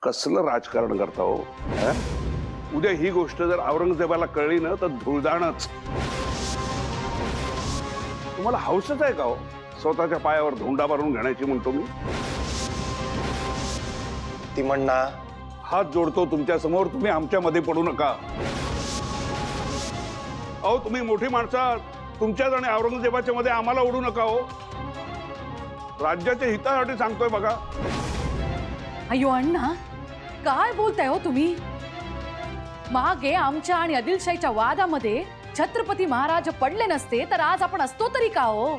कसलं राजकारण करता हो? उद्या ही गोष्ट जर औरंगजेबाला कळली ना तर धुळदाणच. तुम्हाला हौसच आहे का हो स्वतःच्या पायावर धोंडा मारून घेण्याची? म्हणतो मी ती म्हणणा हात जोडतो तुमच्या समोर, तुम्ही आमच्या मध्ये पडू नका. अहो तुम्ही मोठी माणसं, तुमच्याच आणि औरंगजेबाच्या मध्ये आम्हाला ओढू नका हो. राज्याच्या हितासाठी सांगतोय बघा. अयो अण्णा, काय बोलताय हो तुम्ही? मागे आमच्या आणि आदिलशाहीच्या वादामध्ये छत्रपती महाराज पडले नसते तर आज आपण असतो तरी का हो?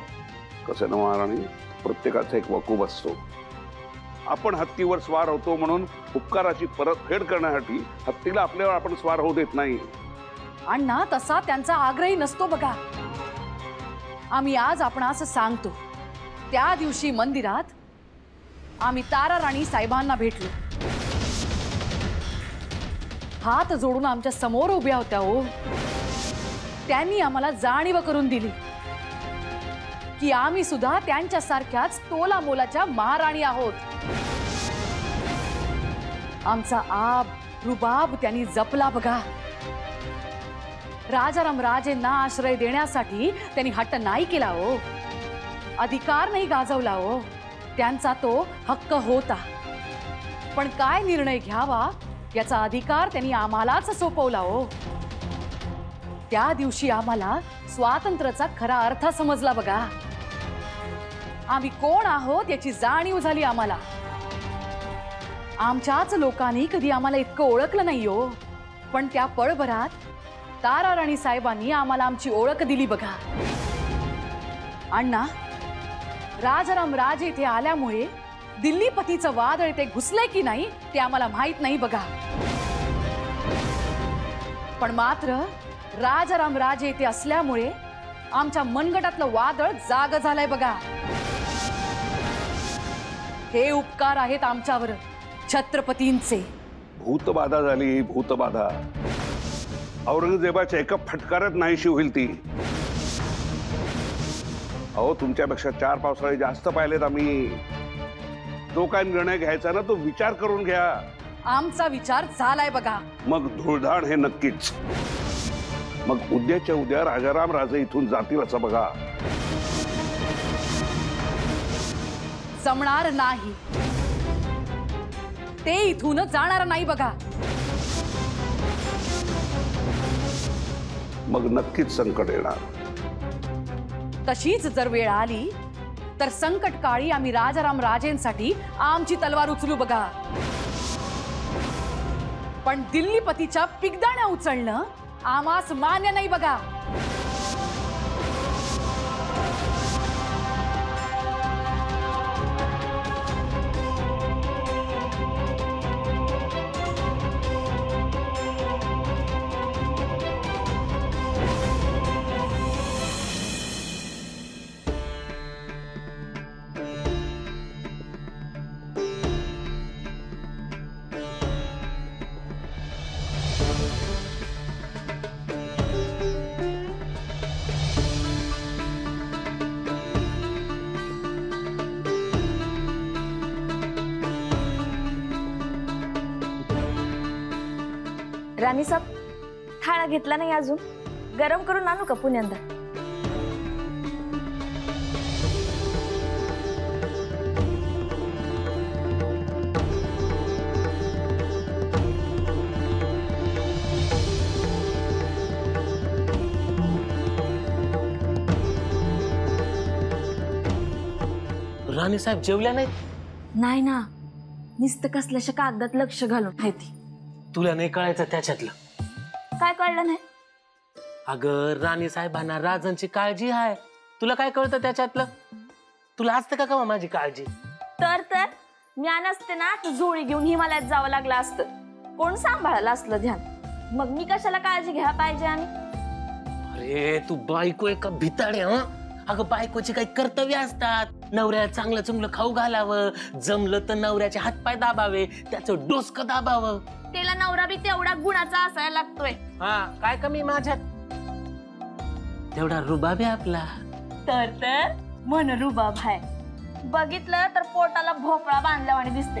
कसं ना महाराणी, प्रत्येकाचा एक वकूब असतो. आपण हत्तीवर स्वार होतो म्हणून उपकाराची परतफेड करण्यासाठी हत्तीला आपल्यावर आपण स्वार होऊ देत नाही. अण्णा, तसा त्यांचा आग्रही नसतो बघा. आम्ही आज आपण असं सांगतो, त्या दिवशी मंदिरात आम्ही तारा राणी साहेबांना भेटलो. हात जोडून आमच्या समोर उभ्या होत्या हो. त्यांनी आम्हाला जाणीव करून दिली की आम्ही सुद्धा त्यांच्यासारख्याच तोला मोलाच्या महाराणी आहोत. आमचा आब रुबाब त्यांनी जपला बघा. राजाराम राजेंना आश्रय देण्यासाठी त्यांनी हट्ट नाही केला हो, अधिकार नाही गाजवला हो. त्यांचा तो हक्क होता, पण काय निर्णय घ्यावा याचा अधिकार त्यांनी आम्हालाच सोपवला हो. त्या दिवशी आम्हाला स्वातंत्र्याचा खरा अर्थ समजला बघा. आम्ही कोण आहोत याची जाणीव झाली आम्हाला. आमच्याच लोकांनी कधी आम्हाला इतकं ओळखलं नाही हो, पण त्या पळभरात तारा राणी साहेबांनी आम्हाला आमची ओळख दिली बघा. अण्णा, राजाराम राजे इथे आल्यामुळे दिल्लीपतीचं वादळ ते घुसले की नाही ते आम्हाला माहित नाही बघा, पण मात्र राजाराम राजे इथे असल्यामुळे आमच्या मनगटातलं वादळ जाग झालंय बघा. हे उपकार आहेत आमच्यावर छत्रपतींचे. भूतबाधा झाली, भूतबाधा. औरंगजेबाच्या एका फटकारात नाहीशी होईल ती. अहो तुमच्यापेक्षा 4 पावसाळे जास्त पाहिलेत आम्ही. जो काय निर्णय घ्यायचा ना तो विचार करून घ्या. आमचा विचार झालाय बघा. मग धुळधाण हे नक्कीच. मग उद्याच्या उद्या राजाराम राजे इथून जातील असं बघा. जमणार नाही, ते इथून जाणार नाही बघा. मग नक्कीच संकट येणार. तशीच जर वेळ आली तर संकट काळी आम्ही राजाराम राजेंसाठी आमची तलवार उचलू बघा, पण दिल्लीपतीच्या पिगदाण्या उचलणं आम्हास मान्य नाही बघा. राणी साहेब, थाळा घेतला नाही अजून? गरम करून आणू का पुण्यांदा? राणी साहेब जेवल्या नाहीत? नाही ना, नुसतं कसल्याशा कागदात लक्ष घालून माहिती. तुला नाही कळायचं त्याच्यातलं? काय कळलं नाही? अगं राणी साहेबांना राजांची काळजी आहे, तुला काय कळतं त्याच्यातलं? तुला असते का कवा माझी काळजी? तर मी नसते ना तर जोडी घेऊन हिमालयात जावं लागलं असतं. कोण सांभाळायला असलं ध्यान? मग मी कशाला काळजी घ्यायला पाहिजे? आणि अरे तू बायको आहे का भिताडे? अगं बायकोची काही कर्तव्य असतात. नवऱ्याला चांगलं चांगलं खाऊ घालावं, जमलं तर नवऱ्याचे हातपाय दाबावे, त्याचं डोसकं दाबावं. त्याला नवरा बी तेवढा गुणाचा असायला लागतोय. हा, काय कमी माझ्यात? तेवढा रुबाब आहे आपला. तर मन रुबाब आहे. बघितलं तर पोटाला भोपळा बांधल्यावानी दिसते.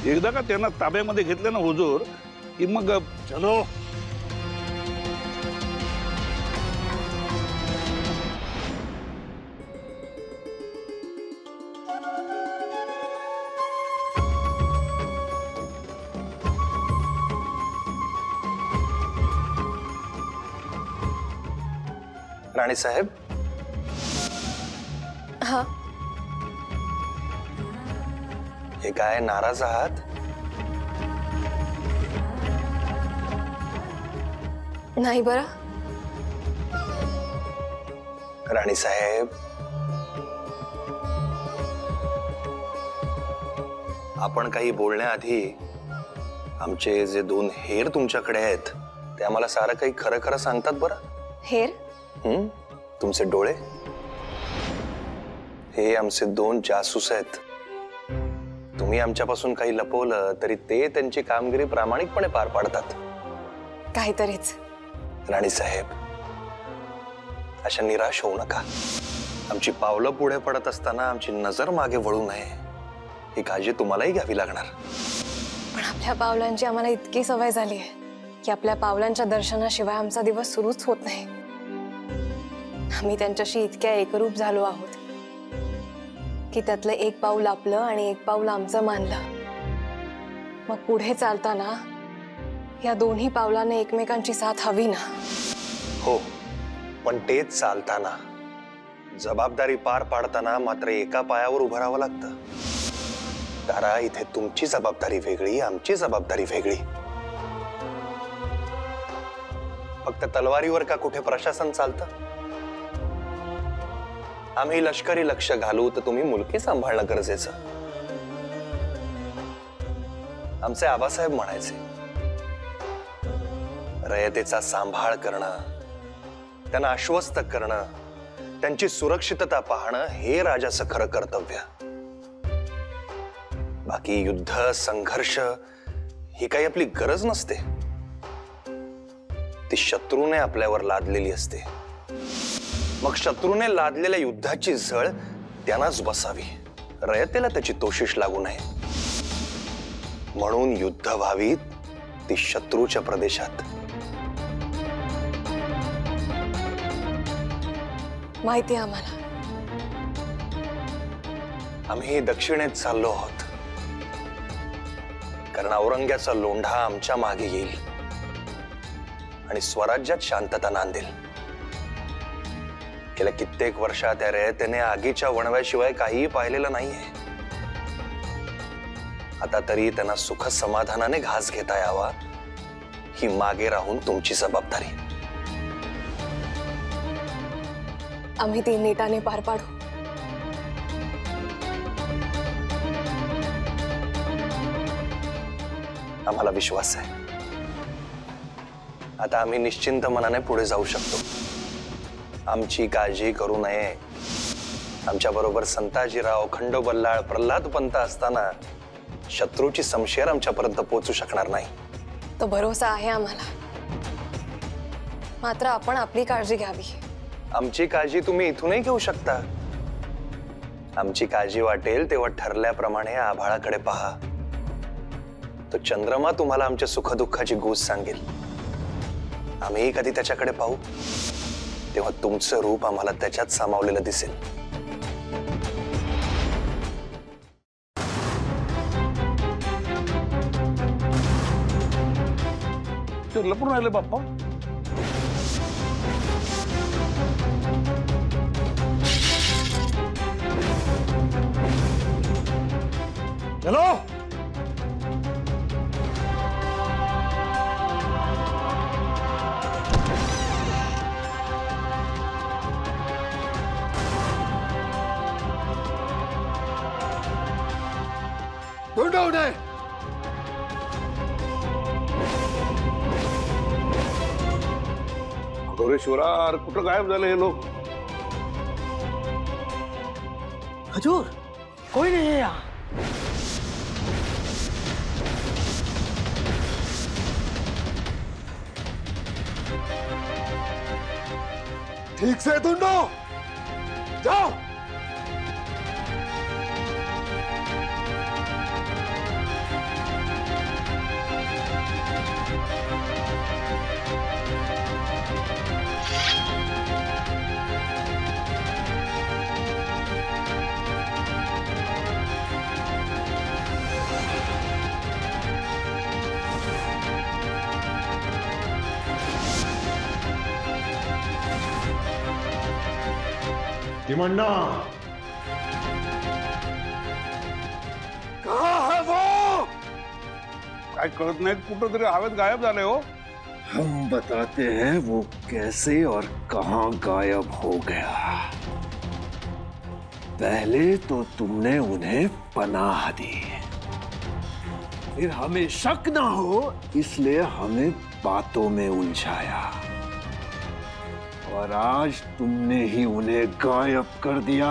एकदा का त्यांना ताब्यामध्ये घेतलं ना हुजूर की मग चलो. राणी साहेब. हा. हे काय नाराज आहात? नाही बरं. राणी साहेब, आपण काही बोलण्याआधी आमचे जे 2 हेर तुमच्याकडे आहेत ते आम्हाला सारं काही खरं खरं सांगतात बरं. हेर? तुमचे डोळे. हे आमचे 2 जासूस आहेत. तुम्ही आमच्यापासून काही लपवलं तरी ते त्यांची कामगिरी प्रामाणिकपणे पार पाडतात. काहीतरीच. राणी साहेब, अशा निराश होऊ नका. आमची पावलं पुढे पडत असताना आमची नजर मागे वळू नये ही काळजी तुम्हालाही घ्यावी लागणार. पण आपल्या पावलांची आम्हाला इतकी सवय झाली आहे की आपल्या पावलांच्या दर्शनाशिवाय आमचा दिवस सुरूच होत नाही. आम्ही त्यांच्याशी इतक्या एकरूप झालो आहोत की त्यातलं एक पाऊल आपलं आणि एक पाऊल आमचं मानलं. मग पुढे चालताना या दोन्ही पावलाने एकमेकांची साथ हवी ना. हो, पण तेच चालताना जबाबदारी पार पाडताना मात्र एका पायावर उभं राहावं लागतं. तारा, इथे तुमची जबाबदारी वेगळी, आमची जबाबदारी वेगळी. फक्त तलवारीवर का कुठे प्रशासन चालतं? आम्ही लष्करी लक्ष घालू तर तुम्ही मुलकी सांभाळणं गरजेचं. आमचे आबासाहेब म्हणायचे, रयतेचा सांभाळ करणं, त्यांना आश्वस्त करणं, त्यांची सुरक्षितता पाहणं हे राजाचं खरं कर्तव्य. बाकी युद्ध संघर्ष ही काही आपली गरज नसते. ती शत्रूने आपल्यावर लादलेली असते. मग शत्रूने लादलेल्या युद्धाची झळ त्यांनाच बसावी, रयतेला त्याची तोशिष लागू नये. म्हणून युद्ध व्हावीत ती शत्रूच्या प्रदेशात. माहिती आहे आम्हाला. आम्ही दक्षिणेत चाललो आहोत कारण औरंग्याचा लोंढा आमच्या मागे येईल आणि स्वराज्यात शांतता नांदेल. गेल्या कित्येक वर्षात या रयतेने आगीच्या वणव्याशिवाय काहीही पाहिलेलं नाहीये. आता तरी त्यांना सुख समाधानाने घास घेता यावा ही मागे राहून तुमची जबाबदारी. आम्ही ती नीटाने पार पाडू. आम्हाला विश्वास आहे. आता आम्ही निश्चिंत मनाने पुढे जाऊ शकतो. आमची काळजी करू नये. आमच्या बरोबर संताजीराव, खंडोबल्लाळ, प्रल्हाद पंत असताना शत्रूची समशेर आमच्यापर्यंत पोहोचू शकणार नाही. तो भरोसा आहे आम्हाला. मात्र आपण आपली काळजी घ्यावी. आमची काळजी तुम्ही इथूनही घेऊ शकता. आमची काळजी वाटेल तेव्हा ठरल्याप्रमाणे आभाळाकडे पहा. तो चंद्रमा तुम्हाला आमच्या सुखदुःखाची गूज सांगेल. आम्ही कधी त्याच्याकडे पाहू तेव्हा तुमचं रूप आम्हाला त्याच्यात सामावलेलं दिसेल. ते लपून राहिले बाप्पा. चलो. ढूंढो उन्हें. अरे शिवरा, अरे कुठं गायब झाले हे लोक? हजूर, कोई नहीं है यहाँ. ठीक से ढूंढो. जाओ. तिमण्णा, कहाँ है वो? काय कळत नाही, कुठं तरी हवेत गायब झाले हो. हम बताते हैं वो कैसे और कहां गायब हो गया. पहले तो तुमने उन्हें पनाह दी, फिर हमें शक ना हो इसलिए हमें बातों में उलझाया, और आज तुमने ही उन्हें गायब कर दिया.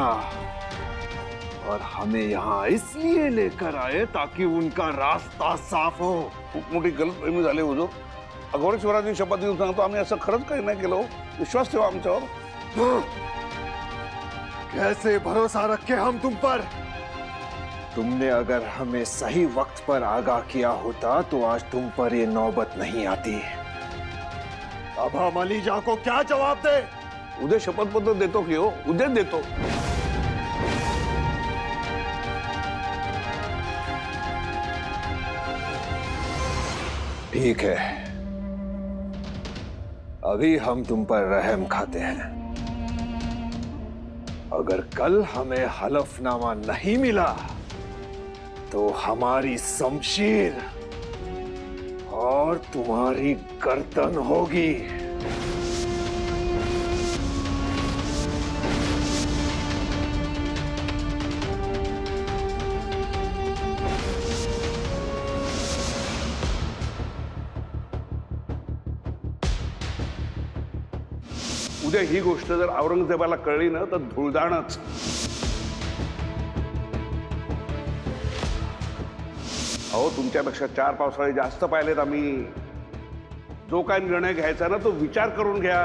और हमें यहाँ इसलिए लेकर आए ताकि उनका रास्ता साफ हो. खूप मोठी गलतफहमी झाली हुजूर. अघोरेश्वराची शपथ देऊन सांगतो, आम्ही असं खरंच काही नाही केलं. विश्वास ठेवा आमच्यावर. कैसे भरोसा रखे हम तुम पर? तुमने अगर हमें सही वक्त पर आगाह किया होता तो आज तुम पर ये नौबत नहीं आती. अब हम अलीजा को क्या जवाब दे? उद्या शपथपत्र देतो की हो, उद्याच देतो. ठीक है, अभी हम तुम पर रहम खाते हैं. अगर कल हमें हलफनामा नहीं मिला तो हमारी शमशीर और तुम्हारी गर्दन होगी. उद्या ही गोष्ट जर औरंगजेबाला कळली ना तर धुळदाणच. अहो, तुमच्यापेक्षा 4 पावसाळे जास्त पाहिलेत आम्ही. जो काय निर्णय घ्यायचा ना तो विचार करून घ्या.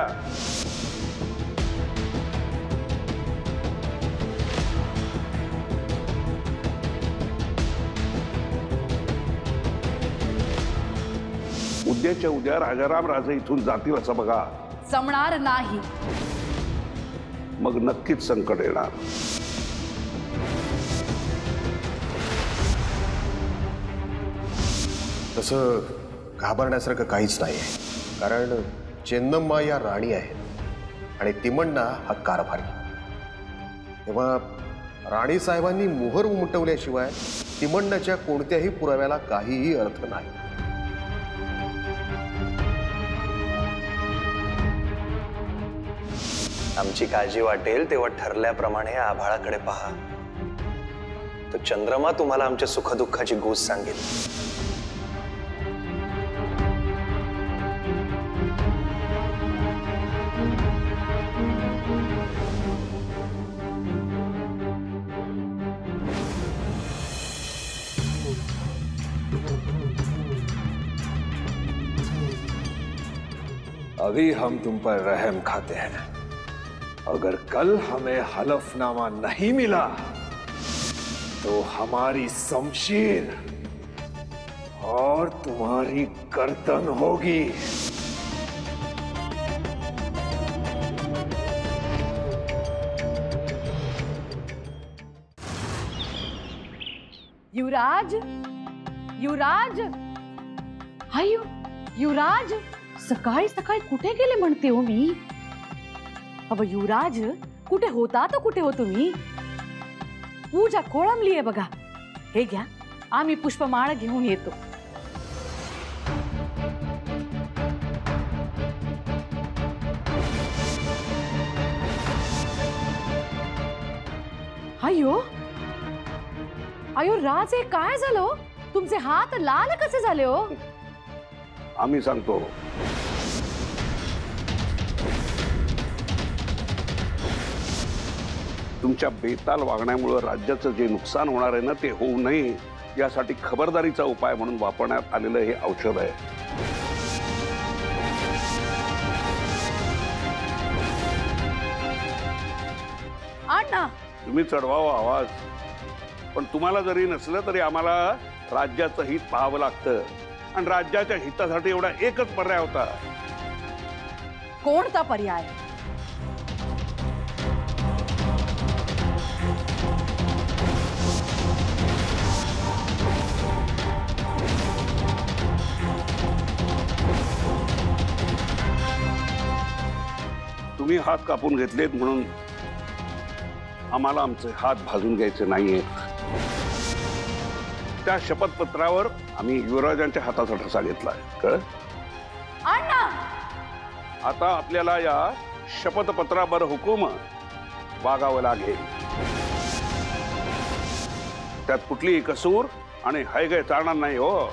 उद्याच्या उद्या राजाराम राजे इथून जातील असं बघा. जमणार नाही. मग नक्कीच संकट येणार. तसं घाबरण्यासारखं काहीच नाही, कारण चेन्नम्मा या राणी आहेत आणि तिमण्णा हा कारभारी. तेव्हा राणी साहेबांनी मोहर उमटवल्याशिवाय तिमण्णाच्या कोणत्याही पुराव्याला काहीही अर्थ नाही. आमची काळजी वाटेल तेव्हा ठरल्याप्रमाणे आभाळाकडे पहा. तो चंद्रमा तुम्हाला आमच्या सुखदुःखाची गूज सांगेल. अभी हम तुम पर रहम खाते हैं. अगर कल हमें हलफनामा नहीं मिला तो हमारी शमशीर और तुम्हारी गर्दन होगी. युवराज, युवराज, हाय युवराज, सकाळी सकाळी कुठे गेले म्हणते हो मी. अव युवराज, कुठे होता तर कुठे हो तुम्ही? पूजा कोळंबली आहे बघा. हे घ्या, आम्ही पुष्पमाळ घेऊन येतो. अयो अयो राजे, काय झालं? तुमचे हात लाल कसे झाले हो? आम्ही सांगतो. तुमच्या बेताल वागण्यामुळे राज्याचं जे नुकसान होणार आहे ना ते होऊ नये यासाठी खबरदारीचा उपाय म्हणून वापरण्यात आलेलं हे औषध आहे. अण्णा, तुम्ही चढवावा आवाज, पण तुम्हाला जरी नसलं तरी आम्हाला राज्याचं हित पाहावं लागतं. आणि राज्याच्या हितासाठी एवढा एकच पर्याय होता. कोणता पर्याय? तुम्ही हात कापून घेतलेत म्हणून आम्हाला आमचे हात भाजून घ्यायचे नाहीये. त्या शपथपत्रावर आम्ही युवराजांच्या हाताचा ठसा घेतलाय, कळ? अण्णा आता आपल्याला या शपथपत्रावर हुकूम वागावं लागेल. त्यात कुठलीही कसूर आणि हायगाय चालणार नाही हो.